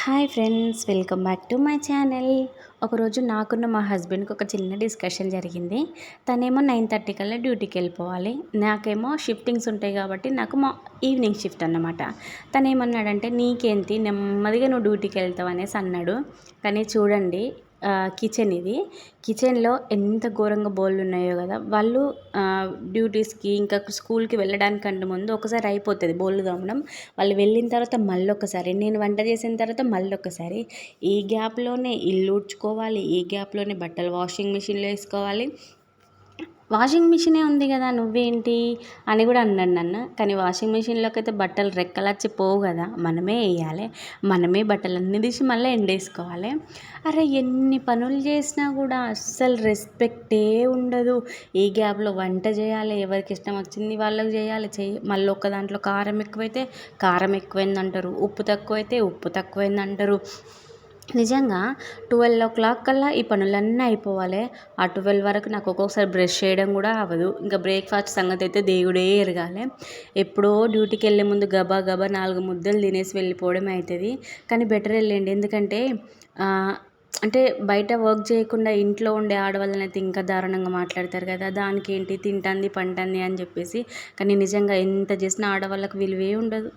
Hi friends, welcome back to my channel. ఒకరోజు నాకున్న మా హస్బెండ్కి ఒక చిన్న డిస్కషన్ జరిగింది. తనేమో 9:30 కల్లా డ్యూటీకి వెళ్ళిపోవాలి, నాకేమో షిఫ్టింగ్స్ ఉంటాయి కాబట్టి నాకు ఈవినింగ్ షిఫ్ట్ అన్నమాట. తనేమన్నాడంటే, నీకేంటి నెమ్మదిగా నువ్వు డ్యూటీకి వెళ్తావు అనేసి అన్నాడు. కానీ చూడండి, కిచెన్ ఇది. కిచెన్లో ఎంత ఘోరంగా బోళ్ళు ఉన్నాయో కదా. వాళ్ళు డ్యూటీస్కి ఇంకా స్కూల్కి వెళ్ళడానికంటే ముందు ఒకసారి అయిపోతుంది బోళ్ళు తోమడం. వాళ్ళు వెళ్ళిన తర్వాత మళ్ళొకసారి, నేను వంట చేసిన తర్వాత మళ్ళొకసారి, ఈ గ్యాప్లోనే ఇల్లు ఊడ్చుకోవాలి, ఈ గ్యాప్లోనే బట్టలు వాషింగ్ మిషన్లో వేసుకోవాలి. వాషింగ్ మిషనే ఉంది కదా, నువ్వేంటి అని కూడా అన్నాడు నన్ను. కానీ వాషింగ్ మిషన్లోకి అయితే బట్టలు రెక్కలచ్చి పోవు కదా, మనమే వేయాలి, మనమే బట్టలన్నీ తీసి మళ్ళీ ఎండేసుకోవాలి. అరే ఎన్ని పనులు చేసినా కూడా అస్సలు రెస్పెక్టే ఉండదు. ఈ గ్యాప్లో వంట చేయాలి, ఎవరికి ఇష్టం వచ్చింది వాళ్ళకి చేయాలి. మళ్ళీ ఒక దాంట్లో కారం ఎక్కువైతే కారం ఎక్కువైందంటారు, ఉప్పు తక్కువైతే ఉప్పు తక్కువైందంటారు. నిజంగా 12 కల్లా ఈ పనులన్నీ అయిపోవాలి. ఆ 12 వరకు నాకు ఒక్కొక్కసారి బ్రష్ చేయడం కూడా అవ్వదు. ఇంకా బ్రేక్ఫాస్ట్ సంగతి అయితే దేవుడే ఎరగాలి. ఎప్పుడో డ్యూటీకి వెళ్ళే ముందు గబా గబా 4 ముద్దలు తినేసి వెళ్ళిపోవడం అవుతుంది. కానీ బెటర్ వెళ్ళండి, ఎందుకంటే అంటే బయట వర్క్ చేయకుండా ఇంట్లో ఉండే ఆడవాళ్ళని అయితే ఇంకా దారుణంగా మాట్లాడతారు కదా, దానికి ఏంటి తింటుంది పంటుంది అని చెప్పేసి. కానీ నిజంగా ఎంత చేసినా ఆడవాళ్ళకి విలువే ఉండదు.